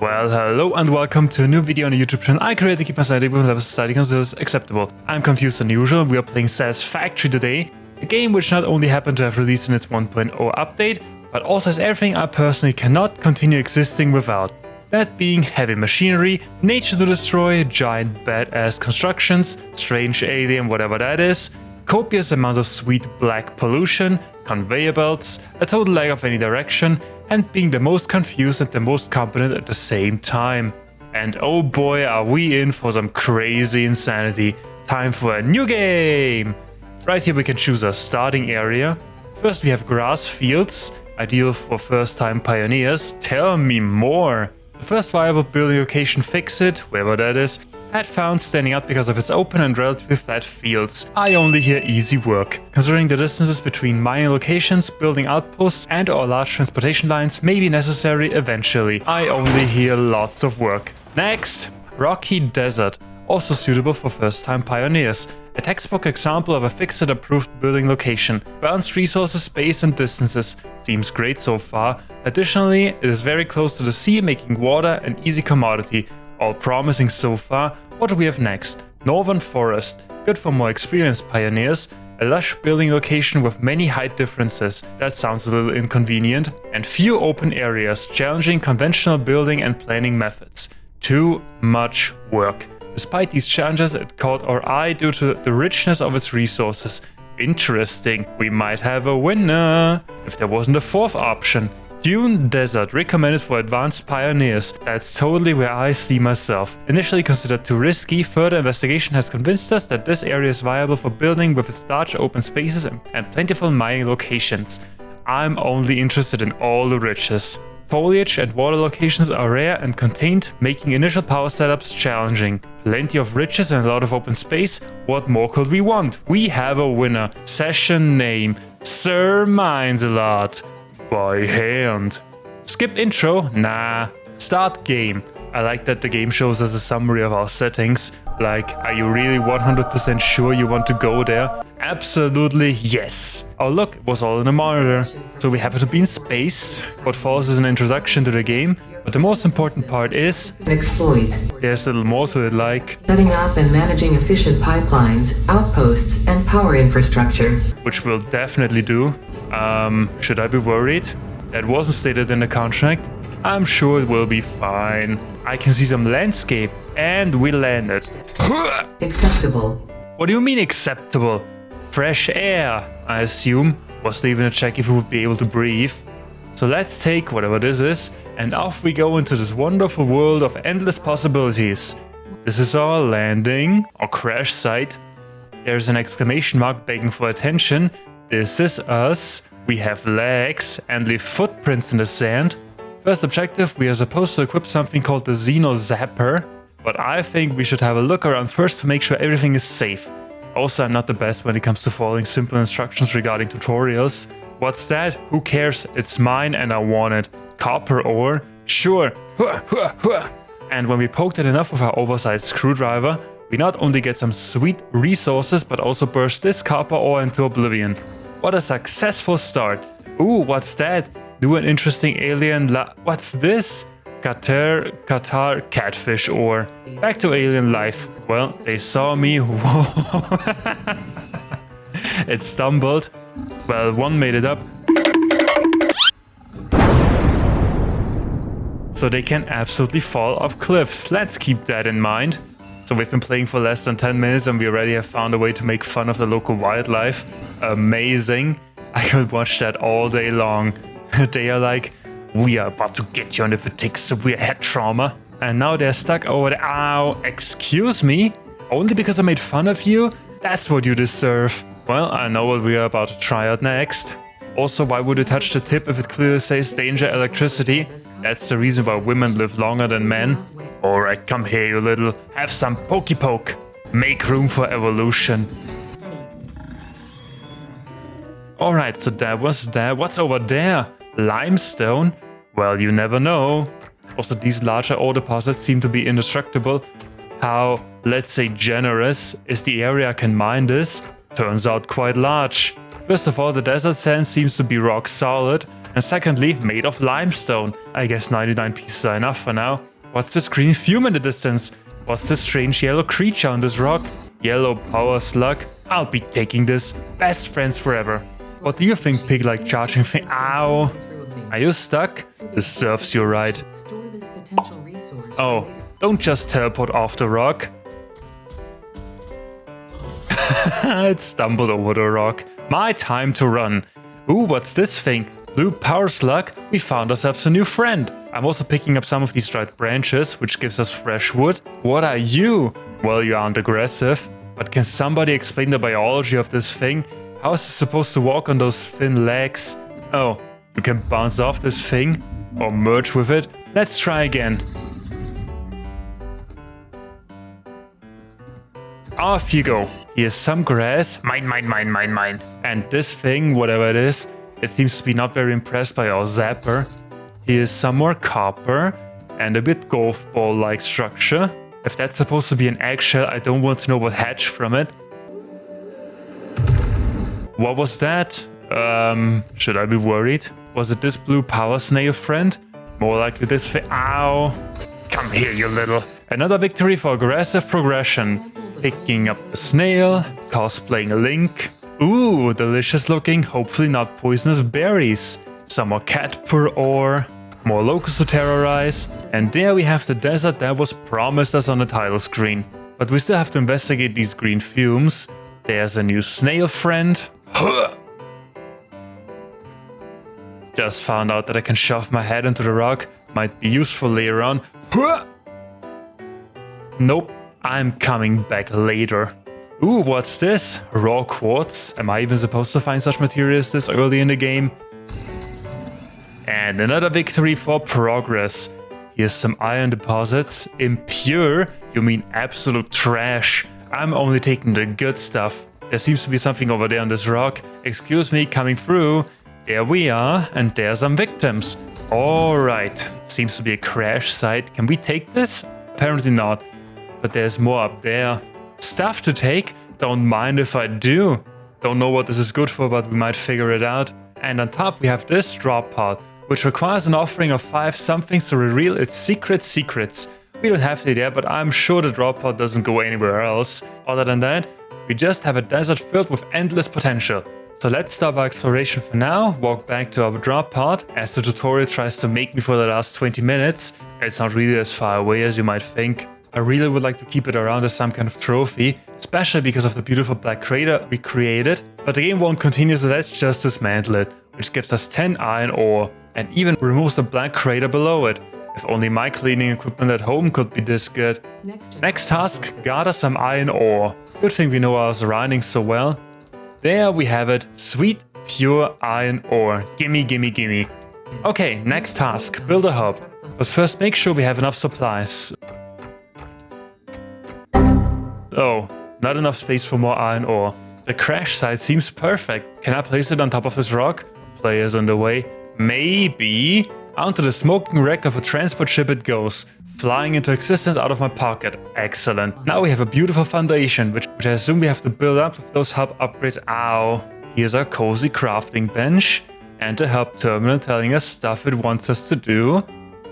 Well, hello and welcome to a new video on the YouTube channel I created to keep my sanity with level society considers acceptable. I'm confused than usual. We are playing Satisfactory today, a game which not only happened to have released in its 1.0 update, but also has everything I personally cannot continue existing without. That being heavy machinery, nature to destroy, giant badass constructions, strange alien whatever that is, copious amounts of sweet black pollution, conveyor belts, a total lack of any direction, and being the most confused and the most competent at the same time. And oh boy, are we in for some crazy insanity. Time for a new game! Right here we can choose a starting area. First we have grass fields, ideal for first-time pioneers. Tell me more! The first viable building location, Fix It, wherever that is, had found standing out because of its open and relatively flat fields. I only hear easy work. Considering the distances between mining locations, building outposts and or large transportation lines may be necessary eventually. I only hear lots of work. Next, Rocky Desert, also suitable for first-time pioneers. A textbook example of a Fix-It approved building location. Balanced resources, space and distances. Seems great so far. Additionally, it is very close to the sea, making water an easy commodity. All promising so far. What do we have next? Northern Forest, good for more experienced pioneers. A lush building location with many height differences. That sounds a little inconvenient. And few open areas, challenging conventional building and planning methods. Too much work. Despite these challenges, it caught our eye due to the richness of its resources. Interesting, we might have a winner. If there wasn't a fourth option. Dune Desert, recommended for advanced pioneers. That's totally where I see myself. Initially considered too risky, further investigation has convinced us that this area is viable for building with its large open spaces and plentiful mining locations. I'm only interested in all the riches. Foliage and water locations are rare and contained, making initial power setups challenging. Plenty of riches and a lot of open space. What more could we want? We have a winner. Session name: Sir Minds-a-Lot. By hand. Skip intro? Nah. Start game. I like that the game shows us a summary of our settings. Like, are you really 100% sure you want to go there? Absolutely yes. Oh look, it was all in a monitor. So we happen to be in space. What follows is an introduction to the game. But the most important part is... exploit. There's a little more to it, like... setting up and managing efficient pipelines, outposts, and power infrastructure. Which we'll definitely do. Should I be worried? That wasn't stated in the contract. I'm sure it will be fine. I can see some landscape, and we landed. Acceptable. What do you mean acceptable? Fresh air, I assume. Was there even a check if we would be able to breathe? So let's take whatever this is, and off we go into this wonderful world of endless possibilities. This is our landing, or crash site. There's an exclamation mark begging for attention. This is us. We have legs and leave footprints in the sand. First objective, we are supposed to equip something called the Xeno Zapper, but I think we should have a look around first to make sure everything is safe. Also, I'm not the best when it comes to following simple instructions regarding tutorials. What's that? Who cares? It's mine and I want it. Copper ore? Sure. And when we poked it enough with our oversized screwdriver, we not only get some sweet resources, but also burst this copper ore into oblivion. What a successful start. Ooh, what's that? New and interesting alien what's this? Qatar catfish ore. Back to alien life. Well, they saw me. It stumbled. Well, one made it up. So they can absolutely fall off cliffs. Let's keep that in mind. So we've been playing for less than 10 minutes and we already have found a way to make fun of the local wildlife. Amazing. I could watch that all day long. They are like, we are about to get you, and if it takes severe head trauma. And now they're stuck over there. Ow, excuse me? Only because I made fun of you? That's what you deserve. Well, I know what we are about to try out next. Also, why would you touch the tip if it clearly says danger electricity? That's the reason why women live longer than men. Alright, come here, you little. Have some pokey poke. Make room for evolution. Alright, so that was that. What's over there? Limestone? Well, you never know. Also, these larger ore deposits seem to be indestructible. How, let's say, generous is the area I can mine this? Turns out quite large. First of all, the desert sand seems to be rock solid. And secondly, made of limestone. I guess 99 pieces are enough for now. What's this green fume in the distance? What's this strange yellow creature on this rock? Yellow power slug? I'll be taking this. Best friends forever. What do you think, pig-like charging thing? Ow! Are you stuck? This serves you right. Oh, don't just teleport off the rock. It stumbled over the rock. My time to run. Ooh, what's this thing? Blue power slug? We found ourselves a new friend. I'm also picking up some of these dried branches, which gives us fresh wood. What are you? Well, you aren't aggressive. But can somebody explain the biology of this thing? How is it supposed to walk on those thin legs? Oh, you can bounce off this thing? Or merge with it? Let's try again. Off you go. Here's some grass. Mine, mine, mine, mine, mine. And this thing, whatever it is, it seems to be not very impressed by our zapper. Here's some more copper and a bit golf ball-like structure. If that's supposed to be an eggshell, I don't want to know what hatched from it. What was that? Should I be worried? Was it this blue power snail friend? More likely this thing. Ow! Come here, you little. Another victory for aggressive progression. Picking up the snail, cosplaying a Link. Ooh, delicious looking, hopefully not poisonous berries. Some more cat purr ore, more locusts to terrorize. And there we have the desert that was promised us on the title screen. But we still have to investigate these green fumes. There's a new snail friend. Just found out that I can shove my head into the rock. Might be useful later on. Nope, I'm coming back later. Ooh, what's this? Raw quartz? Am I even supposed to find such materials this early in the game? And another victory for progress. Here's some iron deposits. Impure? You mean absolute trash. I'm only taking the good stuff. There seems to be something over there on this rock. Excuse me, coming through. There we are, and there are some victims. Alright, seems to be a crash site. Can we take this? Apparently not, but there's more up there. Stuff to take? Don't mind if I do. Don't know what this is good for, but we might figure it out. And on top we have this drop pod, which requires an offering of 5 somethings to reveal its secrets. We don't have to there, but I'm sure the drop pod doesn't go anywhere else. Other than that, we just have a desert filled with endless potential. So let's stop our exploration for now, walk back to our drop pod, as the tutorial tries to make me for the last 20 minutes. It's not really as far away as you might think. I really would like to keep it around as some kind of trophy, especially because of the beautiful black crater we created. But the game won't continue, so let's just dismantle it, which gives us 10 iron ore, and even removes the black crater below it. If only my cleaning equipment at home could be this good. Next task, gather some iron ore. Good thing we know our surroundings so well. There we have it, sweet, pure iron ore. Gimme, gimme, gimme. Okay, next task, build a hub. But first make sure we have enough supplies. Oh, not enough space for more iron ore. The crash site seems perfect. Can I place it on top of this rock? Players on the way. Maybe. Onto the smoking wreck of a transport ship it goes, flying into existence out of my pocket. Excellent. Now we have a beautiful foundation, which I assume we have to build up with those hub upgrades. Ow. Here's our cozy crafting bench, and the hub terminal telling us stuff it wants us to do.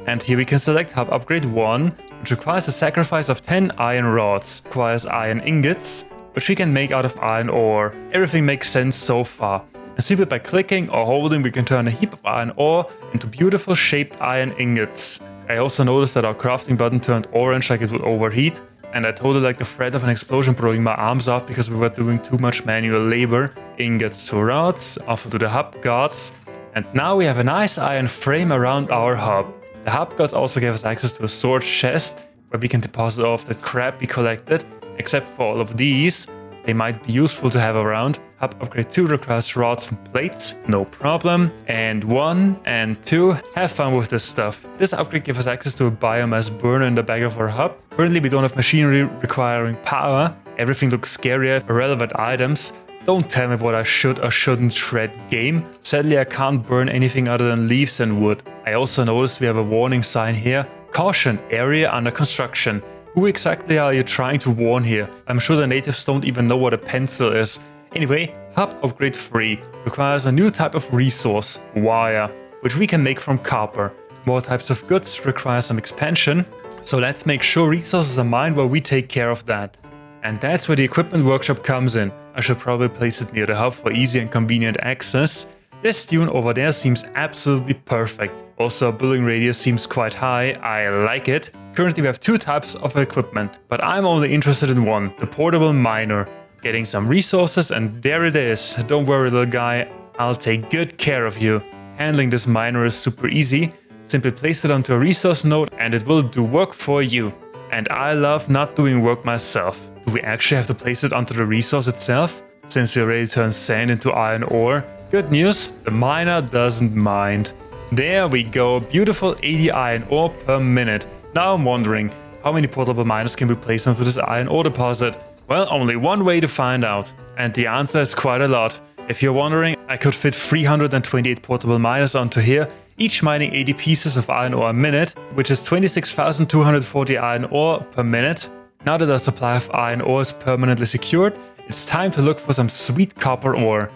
And here we can select hub upgrade 1, which requires a sacrifice of 10 iron rods, requires iron ingots, which we can make out of iron ore. Everything makes sense so far. And simply by clicking or holding, we can turn a heap of iron ore into beautiful shaped iron ingots. I also noticed that our crafting button turned orange like it would overheat, and I totally like the threat of an explosion blowing my arms off because we were doing too much manual labor. Ingots to rods, off to the hub guards, and now we have a nice iron frame around our hub. The hub guards also gave us access to a storage chest where we can deposit all of the crap we collected, except for all of these. They might be useful to have around. Hub upgrade 2 requires rods and plates, no problem. And 1 and 2, have fun with this stuff. This upgrade gives us access to a biomass burner in the back of our hub. Currently we don't have machinery requiring power. Everything looks scarier, irrelevant items. Don't tell me what I should or shouldn't shred, game. Sadly I can't burn anything other than leaves and wood. I also noticed we have a warning sign here. Caution, area under construction. Who exactly are you trying to warn here? I'm sure the natives don't even know what a pencil is. Anyway, hub upgrade 3 requires a new type of resource, wire. which we can make from copper. More types of goods require some expansion, so let's make sure resources are mined while we take care of that. And that's where the equipment workshop comes in. I should probably place it near the hub for easy and convenient access. This dune over there seems absolutely perfect. Also, our building radius seems quite high, I like it. Currently we have two types of equipment, but I'm only interested in one, the portable miner. Getting some resources, and there it is. Don't worry, little guy, I'll take good care of you. Handling this miner is super easy. Simply place it onto a resource node and it will do work for you. And I love not doing work myself. Do we actually have to place it onto the resource itself? Since we already turned sand into iron ore. Good news, the miner doesn't mind. There we go, beautiful 80 iron ore per minute. Now I'm wondering, how many portable miners can we place onto this iron ore deposit? Well, only one way to find out. And the answer is quite a lot. If you're wondering, I could fit 328 portable miners onto here, each mining 80 pieces of iron ore a minute, which is 26,240 iron ore per minute. Now that our supply of iron ore is permanently secured, it's time to look for some sweet copper ore.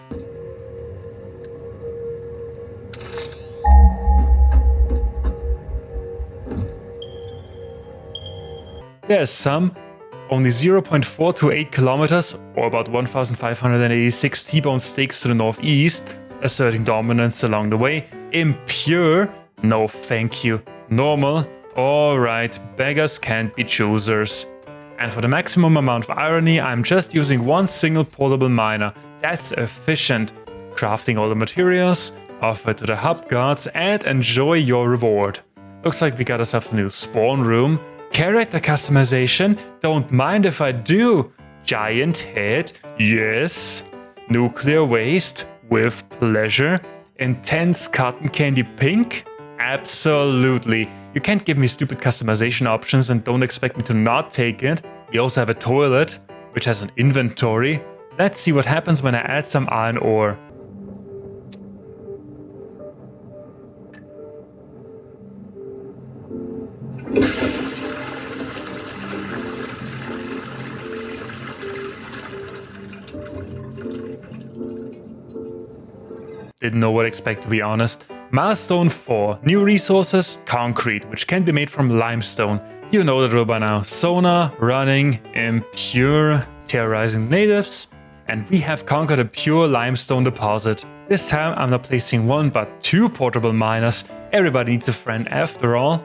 There's some, only 0.428 kilometers, or about 1,586 T-bone stakes to the northeast, asserting dominance along the way. Impure? No thank you. Normal? Alright, beggars can't be choosers. And for the maximum amount of irony, I'm just using one single portable miner. That's efficient. Crafting all the materials, offer it to the hub guards, and enjoy your reward. Looks like we got ourselves a new spawn room. Character customization? Don't mind if I do. Giant head? Yes. Nuclear waste? With pleasure. Intense cotton candy pink? Absolutely. You can't give me stupid customization options and don't expect me to not take it. We also have a toilet, which has an inventory. Let's see what happens when I add some iron ore. Didn't know what to expect, to be honest. Milestone 4. New resources, concrete, which can be made from limestone. You know the drill by now. Sonar, running, impure, terrorizing natives. And we have conquered a pure limestone deposit. This time I'm not placing one but two portable miners. Everybody needs a friend after all.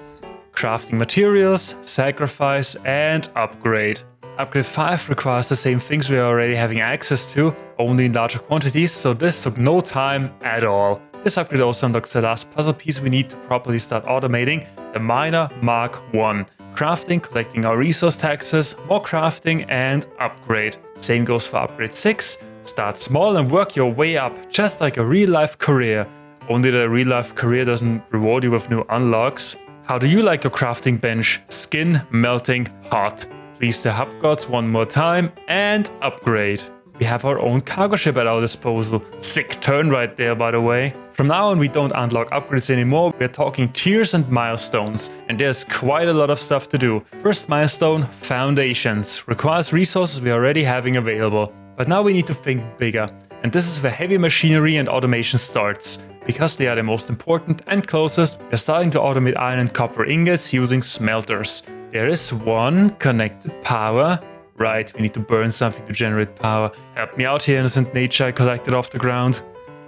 Crafting materials, sacrifice, and upgrade. Upgrade 5 requires the same things we are already having access to, only in larger quantities, so this took no time at all. This upgrade also unlocks the last puzzle piece we need to properly start automating, the Miner Mark 1. Crafting, collecting our resource taxes, more crafting, and upgrade. Same goes for upgrade 6. Start small and work your way up, just like a real-life career. Only that a real-life career doesn't reward you with new unlocks. How do you like your crafting bench? Skin, melting, hot. Please the hub gods one more time and upgrade. We have our own cargo ship at our disposal. Sick turn right there, by the way. From now on we don't unlock upgrades anymore, we're talking tiers and milestones. And there's quite a lot of stuff to do. First milestone, foundations. Requires resources we're already having available. But now we need to think bigger. And this is where heavy machinery and automation starts. Because they are the most important and closest, we're starting to automate iron and copper ingots using smelters. There is one, connected power. Right, we need to burn something to generate power. Help me out here, innocent nature I collected off the ground.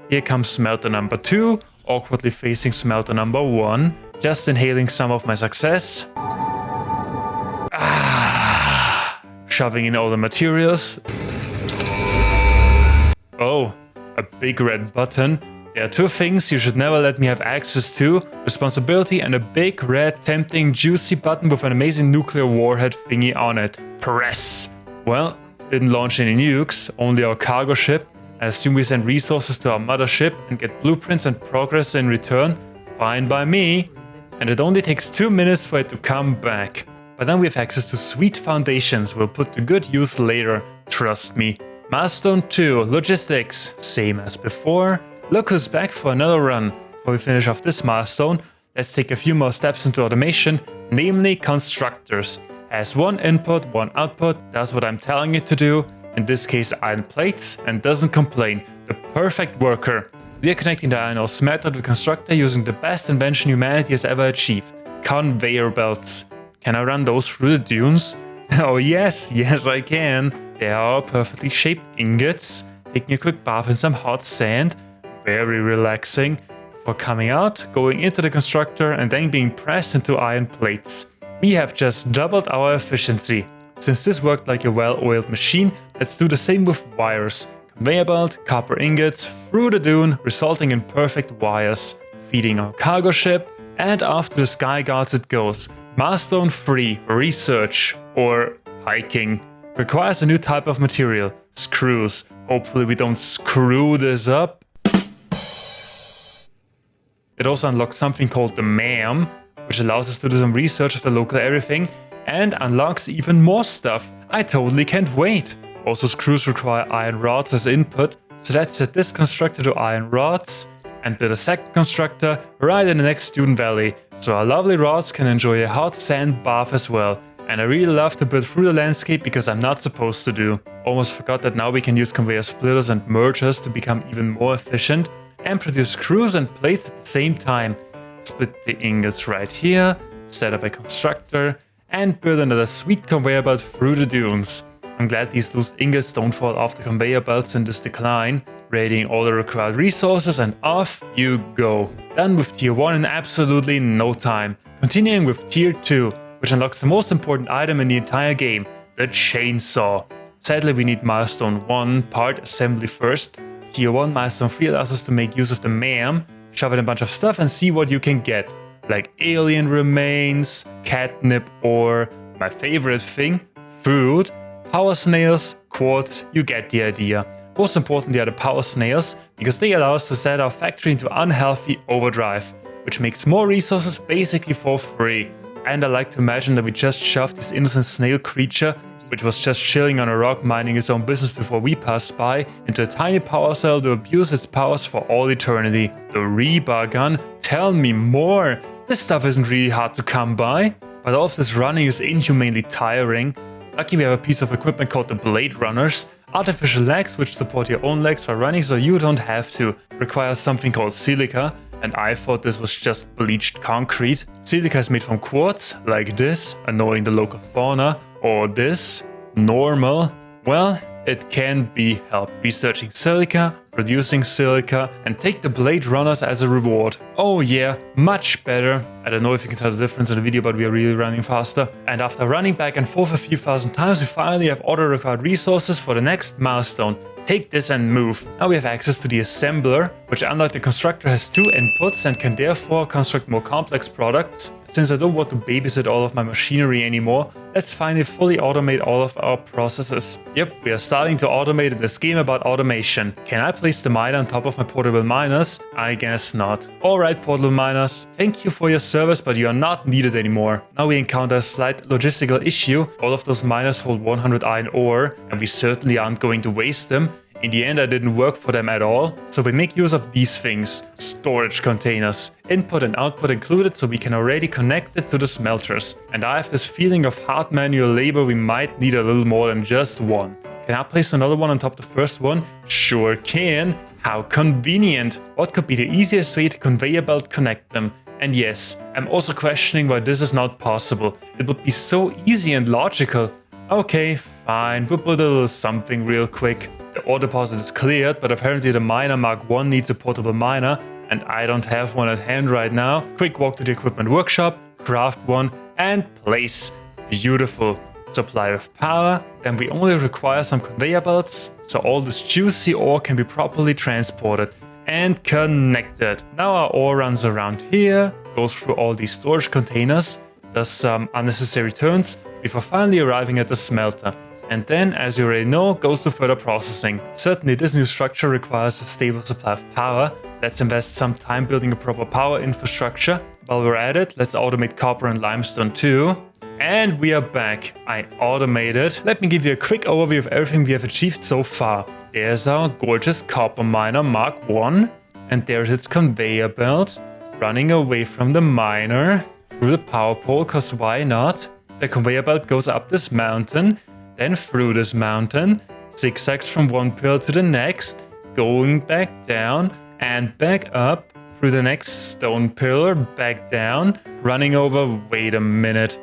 Here comes smelter number 2, awkwardly facing smelter number 1. Just inhaling some of my success. Shoving in all the materials. Oh, a big red button. There are two things you should never let me have access to. Responsibility and a big, red, tempting, juicy button with an amazing nuclear warhead thingy on it. Press! Well, didn't launch any nukes, only our cargo ship. I assume we send resources to our mothership and get blueprints and progress in return. Fine by me. And it only takes 2 minutes for it to come back. But then we have access to sweet foundations we'll put to good use later, trust me. Milestone 2, logistics, same as before. Look who's back for another run. Before we finish off this milestone, let's take a few more steps into automation, namely constructors. Has one input, one output, does what I'm telling it to do, in this case iron plates, and doesn't complain. The perfect worker. We are connecting the iron ore smelter to the constructor using the best invention humanity has ever achieved. Conveyor belts. Can I run those through the dunes? Oh yes, yes I can. They are perfectly shaped ingots. Taking a quick bath in some hot sand. Very relaxing. Before coming out, going into the constructor and then being pressed into iron plates. We have just doubled our efficiency. Since this worked like a well-oiled machine, let's do the same with wires. Conveyor belt, copper ingots, through the dune, resulting in perfect wires. Feeding our cargo ship, and after the sky guards it goes. Milestone 3, research, or hiking. Requires a new type of material, screws. Hopefully we don't screw this up. It also unlocks something called the MAM, which allows us to do some research of the local everything, and unlocks even more stuff. I totally can't wait. Also screws require iron rods as input, so let's set this constructor to iron rods, and build a second constructor right in the next student valley, so our lovely rods can enjoy a hot sand bath as well. And I really love to build through the landscape because I'm not supposed to do. Almost forgot that now we can use conveyor splitters and mergers to become even more efficient and produce screws and plates at the same time. Split the ingots right here, set up a constructor, and build another sweet conveyor belt through the dunes. I'm glad these loose ingots don't fall off the conveyor belts in this decline. Readying all the required resources and off you go. Done with tier 1 in absolutely no time. Continuing with tier 2, which unlocks the most important item in the entire game, the chainsaw. Sadly we need milestone 1 part assembly first. Tier 1 milestone 3 allows us to make use of the MAM, shove in a bunch of stuff and see what you can get. Like alien remains, catnip ore, my favorite thing, food, power snails, quartz, you get the idea. Most importantly are the power snails, because they allow us to set our factory into unhealthy overdrive, which makes more resources basically for free. And I like to imagine that we just shoved this innocent snail creature, which was just chilling on a rock minding its own business before we passed by, into a tiny power cell to abuse its powers for all eternity. The rebar gun? Tell me more! This stuff isn't really hard to come by, but all of this running is inhumanely tiring. Lucky we have a piece of equipment called the Blade Runners. Artificial legs which support your own legs while running so you don't have to. Requires something called silica, and I thought this was just bleached concrete. Silica is made from quartz, like this, annoying the local fauna, or this, normal. Well, it can be helped. Researching silica, producing silica, and take the Blade Runners as a reward. Oh yeah, much better. I don't know if you can tell the difference in the video, but we are really running faster. And after running back and forth a few thousand times, we finally have all the required resources for the next milestone. Take this and move. Now we have access to the assembler, which unlike the constructor has 2 inputs and can therefore construct more complex products. Since I don't want to babysit all of my machinery anymore, let's finally fully automate all of our processes. Yep, we are starting to automate in this game about automation. Can I place the miner on top of my portable miners? I guess not. Alright portable miners, thank you for your service, but you are not needed anymore. Now we encounter a slight logistical issue. All of those miners hold 100 iron ore, and we certainly aren't going to waste them. In the end I didn't work for them at all, so we make use of these things. Storage containers. Input and output included, so we can already connect it to the smelters. And I have this feeling of hard manual labor, we might need a little more than just one. Can I place another one on top of the first one? Sure can. How convenient. What could be the easiest way to conveyor belt connect them? And yes, I'm also questioning why this is not possible. It would be so easy and logical. Okay, fine, we'll put a little something real quick. The ore deposit is cleared, but apparently the miner Mark 1 needs a portable miner, and I don't have one at hand right now. Quick walk to the equipment workshop, craft one, and place. Beautiful. Supply of power, then we only require some conveyor belts, so all this juicy ore can be properly transported and connected. Now our ore runs around here, goes through all these storage containers, does some unnecessary turns, before finally arriving at the smelter. And then, as you already know, goes to further processing. Certainly this new structure requires a stable supply of power. Let's invest some time building a proper power infrastructure. While we're at it, let's automate copper and limestone too. And we are back. I automated. Let me give you a quick overview of everything we have achieved so far. There's our gorgeous copper miner Mark 1. And there's its conveyor belt, running away from the miner, through the power pole, cause why not? The conveyor belt goes up this mountain, then through this mountain, zigzags from one pillar to the next, going back down, and back up through the next stone pillar, back down, running over. Wait a minute.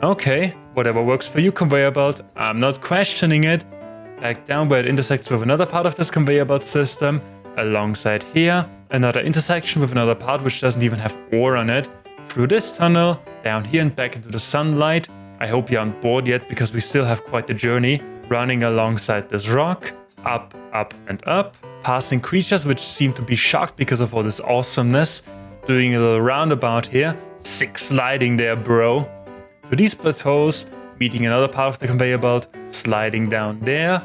Okay, whatever works for you, conveyor belt. I'm not questioning it. Back down where it intersects with another part of this conveyor belt system. Alongside here, another intersection with another part which doesn't even have ore on it. Through this tunnel, down here and back into the sunlight. I hope you aren't bored yet because we still have quite the journey. Running alongside this rock, up, up and up. Passing creatures which seem to be shocked because of all this awesomeness. Doing a little roundabout here. Sick sliding there, bro. To these plateaus, meeting another part of the conveyor belt, sliding down there.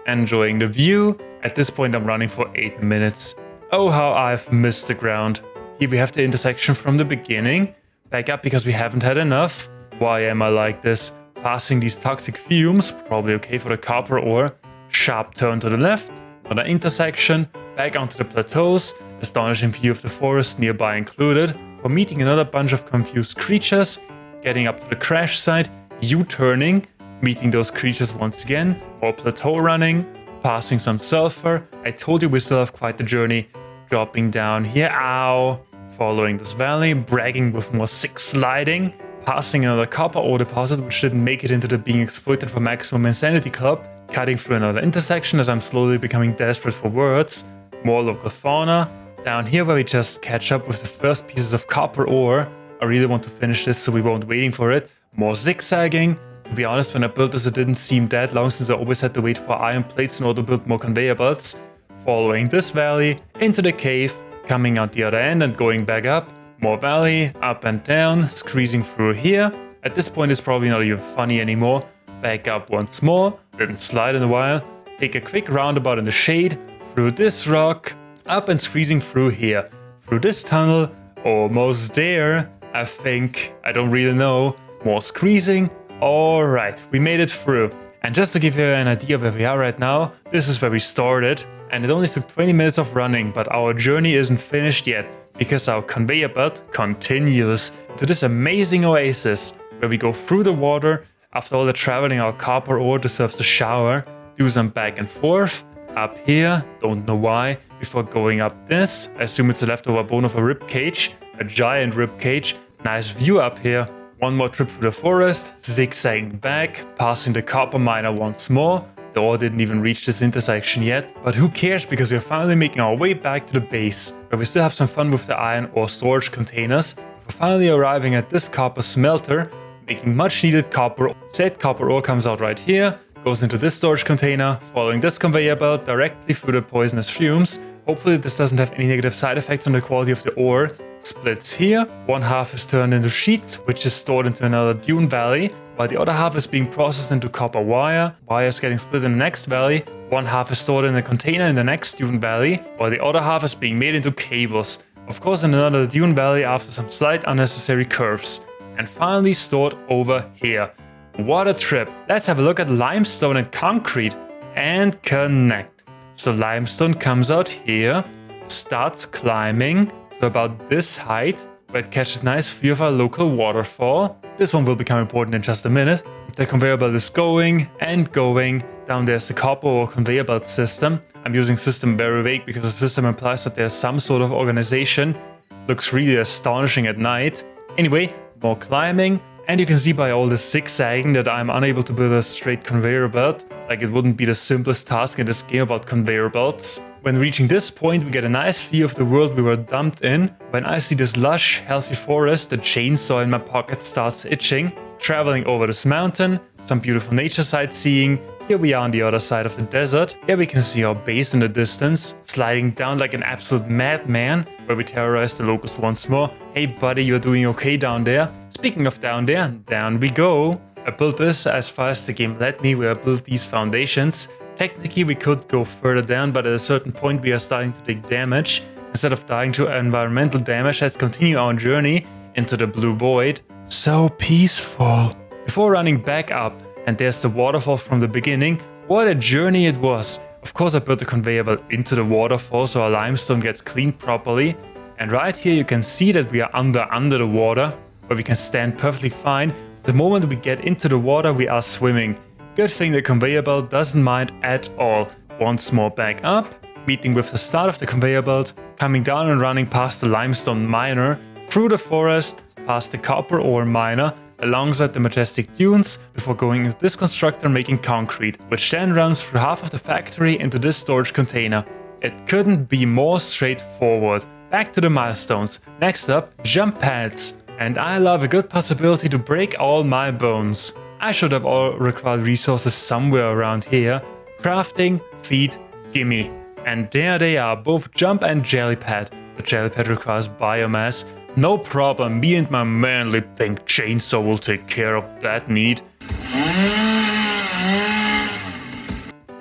Enjoying the view. At this point I'm running for 8 minutes. Oh, how I've missed the ground. Here we have the intersection from the beginning. Back up because we haven't had enough. Why am I like this? Passing these toxic fumes, probably okay for the copper ore. Sharp turn to the left. Another intersection. Back onto the plateaus. Astonishing view of the forest nearby included. For meeting another bunch of confused creatures. Getting up to the crash site. U-turning. Meeting those creatures once again. More plateau running. Passing some sulfur. I told you we still have quite the journey. Dropping down here. Ow. Following this valley. Bragging with more sick sliding. Passing another copper ore deposit which didn't make it into the being exploited for maximum insanity club. Cutting through another intersection as I'm slowly becoming desperate for words. More local fauna. Down here where we just catch up with the first pieces of copper ore. I really want to finish this so we won't waiting for it. More zigzagging. To be honest, when I built this it didn't seem that long since I always had to wait for iron plates in order to build more conveyor belts. Following this valley, into the cave, coming out the other end and going back up. More valley, up and down, squeezing through here. At this point it's probably not even funny anymore. Back up once more, didn't slide in a while. Take a quick roundabout in the shade, through this rock, up and squeezing through here. Through this tunnel, almost there, I think. I don't really know. More squeezing. Alright, we made it through. And just to give you an idea of where we are right now, this is where we started. And it only took 20 minutes of running, but our journey isn't finished yet. Because our conveyor belt continues to this amazing oasis. Where we go through the water. After all the traveling, our copper ore deserves a shower. Do some back and forth. Up here, don't know why. Before going up this, I assume it's a leftover bone of a rib cage. A giant rib cage. Nice view up here. One more trip through the forest, zigzagging back, passing the copper miner once more. The ore didn't even reach this intersection yet, but who cares because we're finally making our way back to the base, where we still have some fun with the iron ore storage containers. We're finally arriving at this copper smelter, making much needed copper. Said copper ore comes out right here, goes into this storage container, following this conveyor belt directly through the poisonous fumes. Hopefully this doesn't have any negative side effects on the quality of the ore. Splits here, one half is turned into sheets, which is stored into another dune valley, while the other half is being processed into copper wire. Wire is getting split in the next valley, one half is stored in a container in the next dune valley, while the other half is being made into cables. Of course in another dune valley after some slight unnecessary curves. And finally stored over here. What a trip! Let's have a look at limestone and concrete and connect. So limestone comes out here, starts climbing to about this height, where it catches a nice view of our local waterfall. This one will become important in just a minute. The conveyor belt is going and going. Down there's the copper ore conveyor belt system. I'm using system very vague because the system implies that there's some sort of organization. Looks really astonishing at night. Anyway, more climbing. And you can see by all this zigzagging that I'm unable to build a straight conveyor belt. Like it wouldn't be the simplest task in this game about conveyor belts. When reaching this point, we get a nice view of the world we were dumped in. When I see this lush, healthy forest, the chainsaw in my pocket starts itching. Traveling over this mountain, some beautiful nature sightseeing. Here we are on the other side of the desert. Here we can see our base in the distance, sliding down like an absolute madman, where we terrorize the locals once more. Hey buddy, you're doing okay down there? Speaking of down there, down we go. I built this as far as the game let me, where I built these foundations. Technically we could go further down, but at a certain point we are starting to take damage. Instead of dying to environmental damage, let's continue our journey into the blue void. So peaceful. Before running back up, and there's the waterfall from the beginning. What a journey it was. Of course I built the conveyor belt into the waterfall so our limestone gets cleaned properly. And right here you can see that we are under the water, where we can stand perfectly fine. The moment we get into the water, we are swimming. Good thing the conveyor belt doesn't mind at all. Once more back up, meeting with the start of the conveyor belt, coming down and running past the limestone miner, through the forest, past the copper ore miner, alongside the majestic dunes, before going into this constructor making concrete, which then runs through half of the factory into this storage container. It couldn't be more straightforward. Back to the milestones. Next up, jump pads. And I love a good possibility to break all my bones. I should have all required resources somewhere around here. Crafting, feed, gimme. And there they are, both jump and jelly pad. The jelly pad requires biomass. No problem, me and my manly pink chainsaw will take care of that need.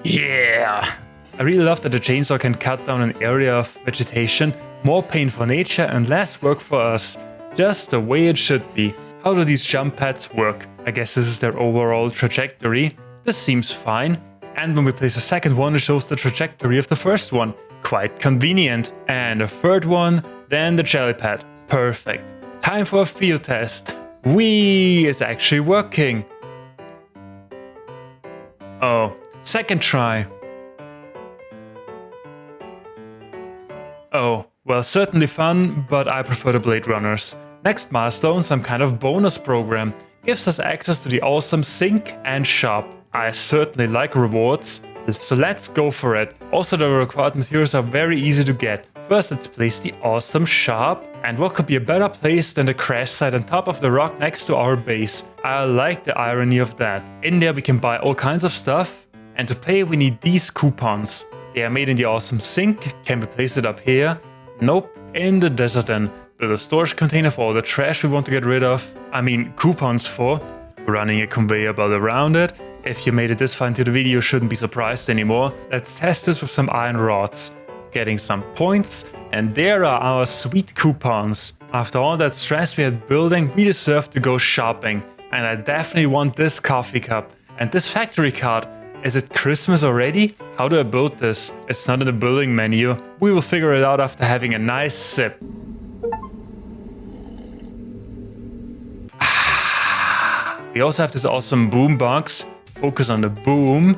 Yeah! I really love that the chainsaw can cut down an area of vegetation. More pain for nature and less work for us. Just the way it should be. How do these jump pads work? I guess this is their overall trajectory. This seems fine. And when we place a second one, it shows the trajectory of the first one. Quite convenient. And a third one, then the jelly pad. Perfect. Time for a field test. Whee! It's actually working. Oh, second try. Oh, well, certainly fun, but I prefer the Blade Runners. Next milestone, some kind of bonus program. Gives us access to the awesome sink and shop. I certainly like rewards, so let's go for it. Also, the required materials are very easy to get. First, let's place the awesome shop. And what could be a better place than the crash site on top of the rock next to our base? I like the irony of that. In there we can buy all kinds of stuff. And to pay we need these coupons. They are made in the awesome sink. Can we place it up here? Nope. In the desert then. Build a storage container for all the trash we want to get rid of. I mean coupons for. Running a conveyor belt around it. If you made it this far into the video, you shouldn't be surprised anymore. Let's test this with some iron rods. Getting some points. And there are our sweet coupons. After all that stress we had building, we deserve to go shopping. And I definitely want this coffee cup. And this factory card. Is it Christmas already? How do I build this? It's not in the building menu. We will figure it out after having a nice sip. We also have this awesome boom box. Focus on the boom.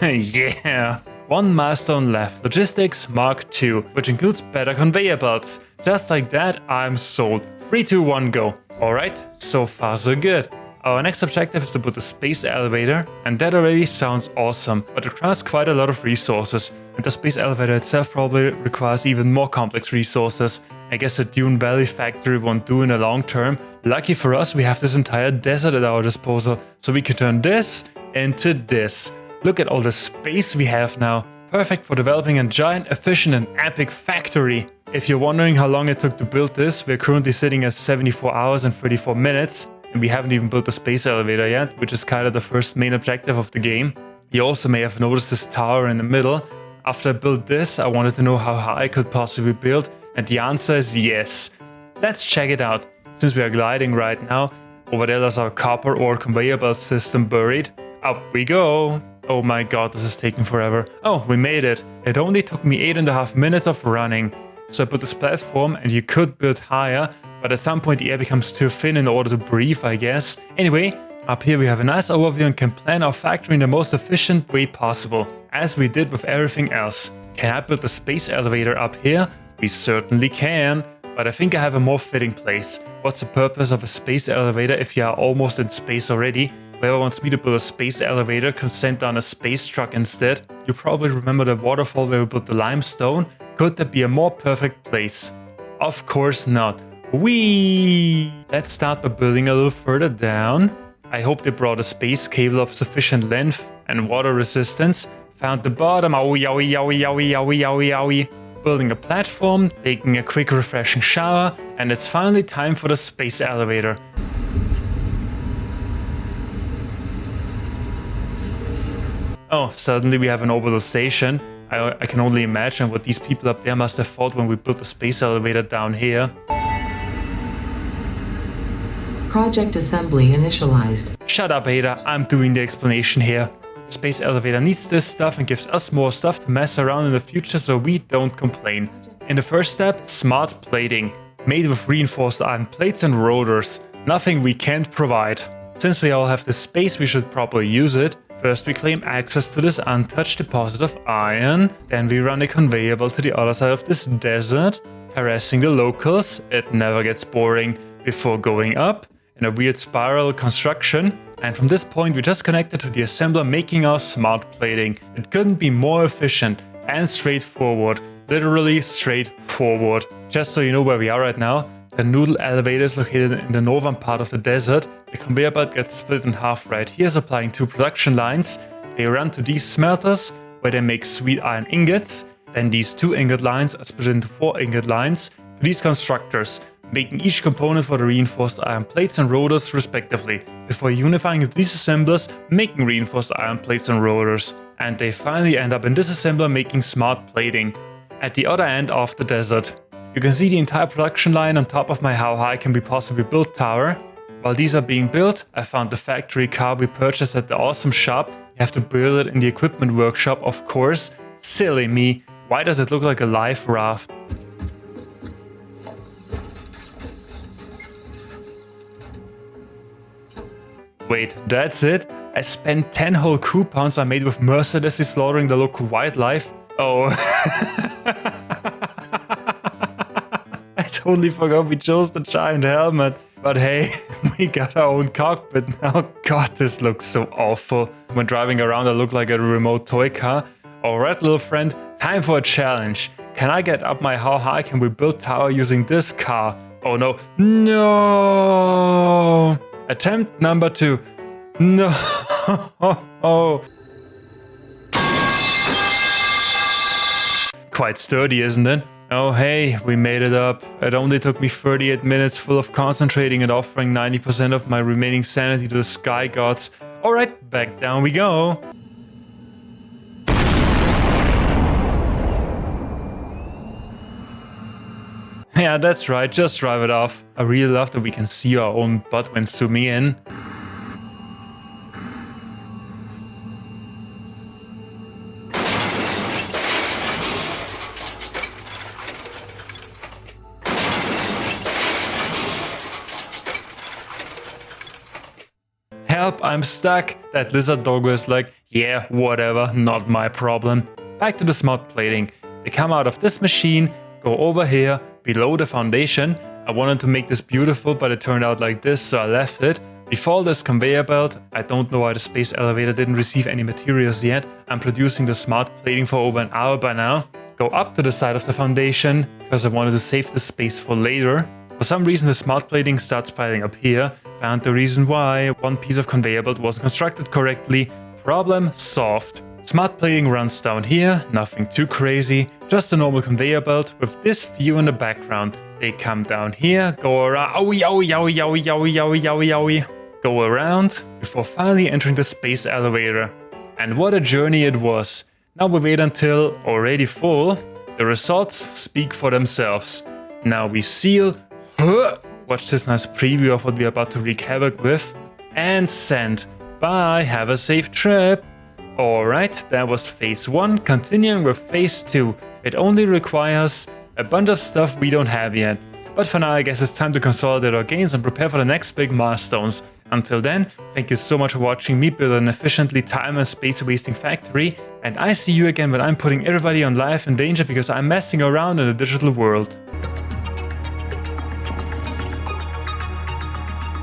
Yeah! One milestone left. Logistics Mark II, which includes better conveyor belts. Just like that, I'm sold. 3, 2, 1, go. Alright, so far so good. Our next objective is to build a space elevator, and that already sounds awesome, but it requires quite a lot of resources. And the space elevator itself probably requires even more complex resources. I guess the Dune Valley factory won't do in the long term. Lucky for us, we have this entire desert at our disposal, so we can turn this into this. Look at all the space we have now. Perfect for developing a giant, efficient and epic factory. If you're wondering how long it took to build this, we're currently sitting at 74 hours and 34 minutes. And we haven't even built the space elevator yet, which is kind of the first main objective of the game. You also may have noticed this tower in the middle. After I built this, I wanted to know how high I could possibly build, and the answer is yes. Let's check it out. Since we are gliding right now, over there's our copper ore conveyor belt system buried. Up we go! Oh my god, this is taking forever. Oh, we made it. It only took me 8.5 minutes of running. So I put this platform and you could build higher, but at some point the air becomes too thin in order to breathe, I guess. Anyway, up here we have a nice overview and can plan our factory in the most efficient way possible, as we did with everything else. Can I build a space elevator up here? We certainly can, but I think I have a more fitting place. What's the purpose of a space elevator if you are almost in space already? Whoever wants me to build a space elevator can send down a space truck instead. You probably remember the waterfall where we built the limestone. Could there be a more perfect place? Of course not. Whee! Let's start by building a little further down. I hope they brought a space cable of sufficient length and water resistance. Found the bottom. Owie, owie, owie, owie, owie, owie, owie. Building a platform, taking a quick refreshing shower, and it's finally time for the space elevator. Oh, suddenly we have an orbital station. I can only imagine what these people up there must have thought when we built the space elevator down here. Project assembly initialized. Shut up, Ada, I'm doing the explanation here. Space elevator needs this stuff and gives us more stuff to mess around in the future so we don't complain. In the first step, smart plating, made with reinforced iron plates and rotors. Nothing we can't provide. Since we all have the space, we should probably use it. First we claim access to this untouched deposit of iron, then we run a conveyor belt to the other side of this desert, harassing the locals, it never gets boring, before going up in a weird spiral construction. And from this point we just connected to the assembler making our smart plating. It couldn't be more efficient and straightforward, literally straightforward. Just so you know where we are right now, the noodle elevator is located in the northern part of the desert. The conveyor belt gets split in half right here, supplying 2 production lines. They run to these smelters, where they make sweet iron ingots. Then these 2 ingot lines are split into 4 ingot lines to these constructors, making each component for the reinforced iron plates and rotors respectively, before unifying into these assemblers, making reinforced iron plates and rotors. And they finally end up in this assembler making smart plating, at the other end of the desert. You can see the entire production line on top of my how high can be possibly built tower. While these are being built, I found the factory car we purchased at the awesome shop. You have to build it in the equipment workshop, of course. Silly me, why does it look like a live raft? Wait, that's it? I spent 10 whole coupons I made with mercilessly slaughtering the local wildlife? Oh. I totally forgot we chose the giant helmet. But hey, we got our own cockpit now. God, this looks so awful. When driving around, I look like a remote toy car. Alright, little friend, time for a challenge. Can I get up my how high can we build tower using this car? Oh no. No! Attempt number 2. No! Quite sturdy, isn't it? Oh hey, we made it up. It only took me 38 minutes full of concentrating and offering 90% of my remaining sanity to the sky gods. Alright, back down we go. Yeah, that's right, just drive it off. I really love that we can see our own butt when zooming in. Help, I'm stuck. That lizard doggo is like, yeah, whatever, not my problem. Back to the smart plating. They come out of this machine, go over here, below the foundation. I wanted to make this beautiful, but it turned out like this, so I left it. Before this conveyor belt, I don't know why the space elevator didn't receive any materials yet. I'm producing the smart plating for over an hour by now. Go up to the side of the foundation, because I wanted to save the space for later. For some reason the smart plating starts piling up here. Found the reason why. One piece of conveyor belt wasn't constructed correctly. Problem solved. Smart plating runs down here, nothing too crazy. Just a normal conveyor belt with this view in the background. They come down here, go around, owie, owie, owie, owie, owie, owie, owie, owie. Go around, before finally entering the space elevator. And what a journey it was. Now we wait until already full. The results speak for themselves. Now we seal. Watch this nice preview of what we're about to wreak havoc with. And send. Bye, have a safe trip. Alright, that was phase 1, continuing with phase 2. It only requires a bunch of stuff we don't have yet. But for now I guess it's time to consolidate our gains and prepare for the next big milestones. Until then, thank you so much for watching me build an efficiently time and space wasting factory, and I see you again when I'm putting everybody on life in danger because I'm messing around in the digital world.